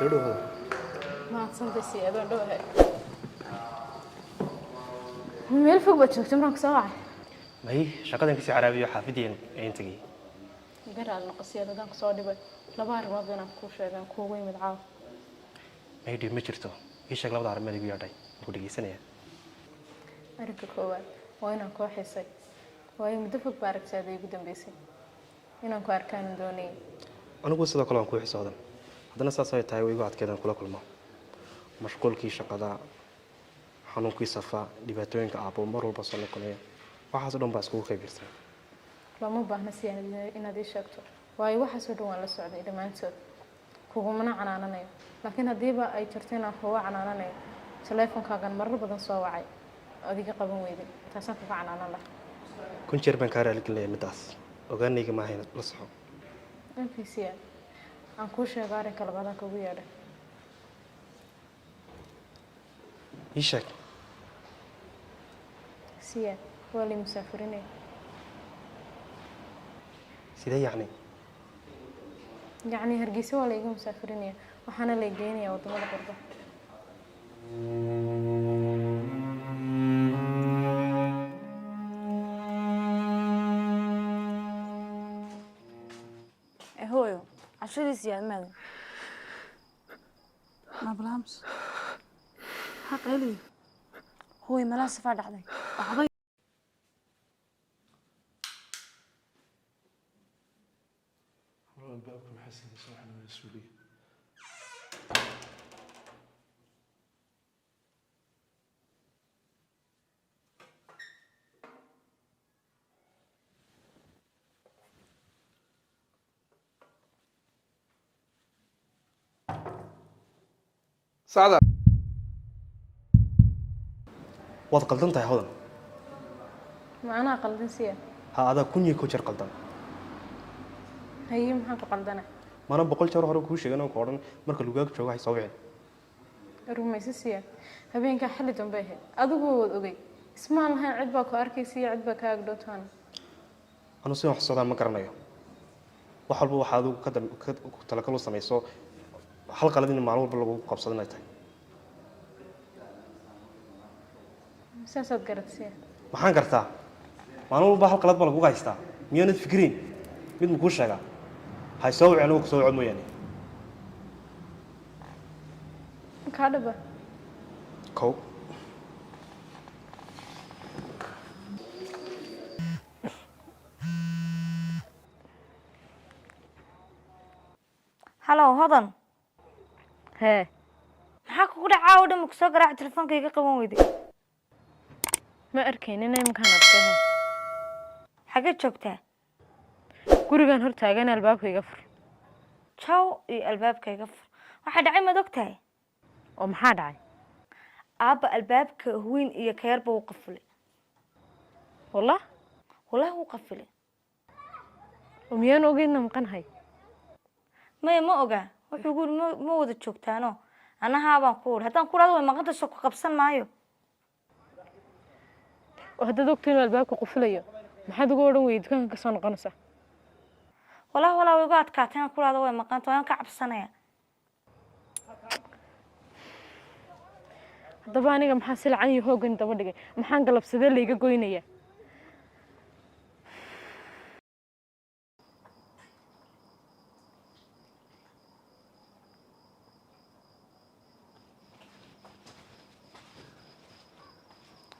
سودو هذا ما تصدق سي أدون دوه ميل فوق بتشوف تمرك سواعي ما هي شقدن كسي عربي وحافظين أنتجي قرأ القصيدة دانك صادي بي لبار ما بينا كوشة دان كوي مدعاو ما هي دي مشرتو إيش شغلة بدار مالي بيعطي ودي سنة أرك كوان وين كوا حسي وين مدفق بارك سادي قدام بيسي هنا كوا أركان دوني أنا قلت صدق كلام كويس هذا هذا صار تاي ويقعد كذا كل ما مشغول كي شقدا حنون كي صفا دبتوين كأبو مرور بصل كنيه وحاسة دم بس كوي خبيرته لما بحنا سيان إن هذه شكتر واي واحد سودو على السعودية إذا ما أنت كوه منا عنانا نيو لكن هذه بقى أي ترتين هو عنانا نيو تلفون كان مرة بدن صواعي أديك قبل ويدي تاسن كوه عنانا له كنت شربان كارا لكن ليه مداس وقالني كما هي لصحه إن في سيان عن كوشة قارن كلا بعدها كويه ده إيشك سيان هو اللي مسافرين سيدا يعني هرجيسة ولا يجوا مسافرين وحنا اللي جيني يا وطمنا قربة هويو عشري زياد ماذا ما بلامس حق إلي هوي ملا سفاد علي أعضي الباب حسن صراحة من السوري سعادة واد قلدن تاي هودن معنا قلدن سيان هذا كوني كوشر قلدن هي محاك قلدنا ما أنا بقول شهر هروب كوشة أنا وكورن مركل لوجاك شو واحد صوبعين رميس سيان هبين كحل جنبه أدوبه أدوبي اسمع لها عدبك وأركيسي عدبك أقدوتان أنا سيم حصاد ما كرنايو وحلو وحادو كده تلاقلو سميسو حلقة الذين معلومة بلغو قبصنا تاي ساسد قرت سيان maxaan kartaa maalin walba hal qalad baa lagu haystaa miyaanad fikriin mid ma kuu sheegaa hay soo wicin uu soo cod mooyaane كادبة kow هلا هضن ها maxaa kugu dhacaa oo dhan ku soo garaac telefonkayga qaban weyday ما أركين إني مكان أبكيها xageed joogtaa gurigan hor taagan albaabka iga fur jaw iyo albaabkayga fur waxaa dhacay maad og tahay oo maxaa dhacay aabba albaabka weyn iyo kayarba wuu qafilay wallah wallahi wuu qafilay oo miyaan ogeyna maqanahay maya ma ogaa wuxuu guuri ma wada joogtaano anahaa baan ku uri haddaan ku dhahdo way maqanta soo ku qabsan maayo oo haddaad ogto inuu albaabka qufilayo maxaad ugu odhan weyday dukaanka kasoo noqonaysa wallahi walaa way igu adkaatay inaan ku dhahdo way maqanta waan ka cabsanaya haddaba aniga maxaa silacan iyo hoogan daba dhigay maxaan galabsadee layga goynaya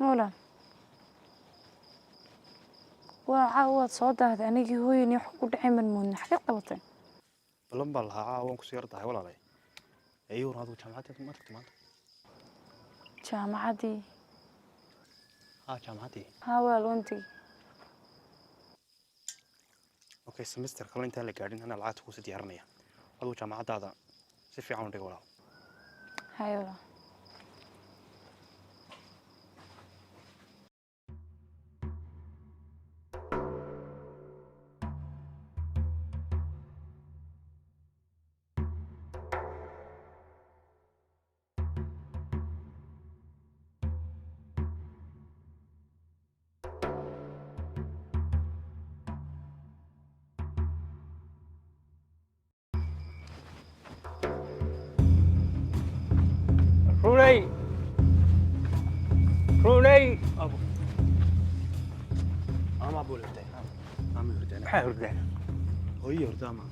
مولا وعاود صوتها أنيجي هو ينحكو دحين من حاجات قبطين balan baa lahaa caawan ku soo yar tahay walaalay ayuu raadu jaamacadda ma tagtay maanta جامعتي jaamacaddii هاول وانتي okay semester kale intaan la gaadhin ana lacagta ku sii diyaarinaya aduu jaamacaddaada si fiican u dhig walaal هايولا ما بقول هرداء ما هردان maxaa hurdaa hooyo hurdaa ma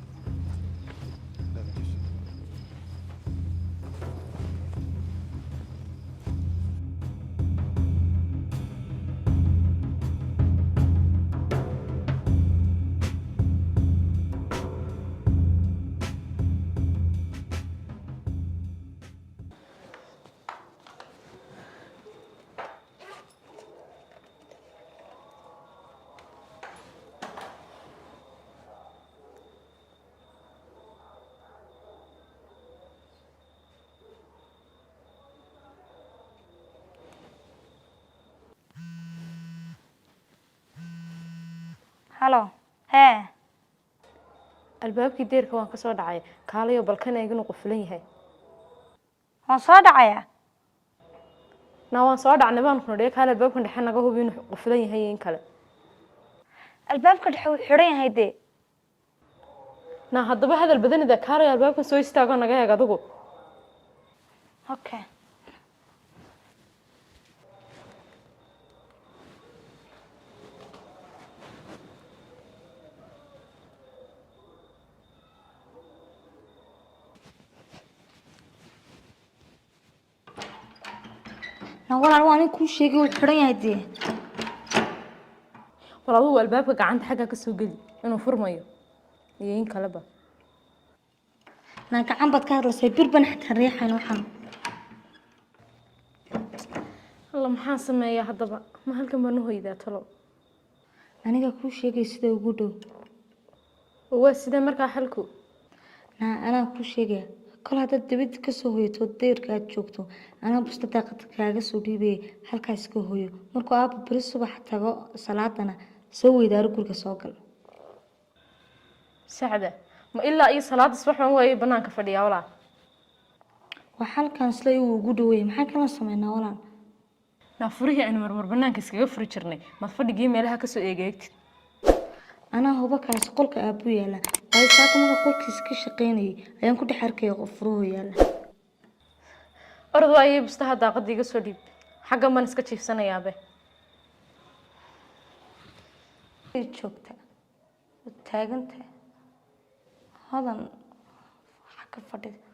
halo hee albaabkii deerka waan ka soo dhacay kaalayo balkan eeginu qufulan yahay waan soo dhacayaa na waan soo dhacnay baan ku nidhi kaala albaabkan dhexe naga hubi inuu qufulan yahay in kale albaabka dhexe wuu xidhan yahay dee na haddaba hadal badanida kaalayo albaabkan soo istaago naga eeg adigu okay walaal waa nin kuu sheegay wuu xidhan yahay dee wal adigu albaabka gacanta xagga ka soo geli inuu furmayo iyo in kaleba naa gacan baad ka hadlaysay bir ban xataa riixayn waxaan alla maxaan sameeyaa haddaba ma halkan baan u hoydaa talo aniga kuu sheegay sida ugu dhow oo waa sidee markaa xalku naa anaa kuu sheegaya kol haddaad dibadda ka soo hoyato deyrka aad joogto anaa busta daaqada kaaga soo dhiibaya halkaas ka hoyo markuu aabba beri subax tago salaadana soo weydaaro guriga soo gal sacda ma ilaa iyo salaada subax baan waayay banaanka fadhiyaa walaa waa halkan isla uu ugu dhaweeyay maxaa kala sameynaa walaal naa furihii aynu marmar banaanka iskaga furi jirnay maad fadhigii meelaha kasoo eegeegtid anaa huba kaas qolka aabuu yaala waayo saaka marka qolkiisa ka shaqaynayay ayaan ku dhex arkaya qof furuhu yaala orod waayay bustaha daaqada iga soo dhiib xaggan baan iska jiifsanayaabe joogta taaganta hodan xagga fadhida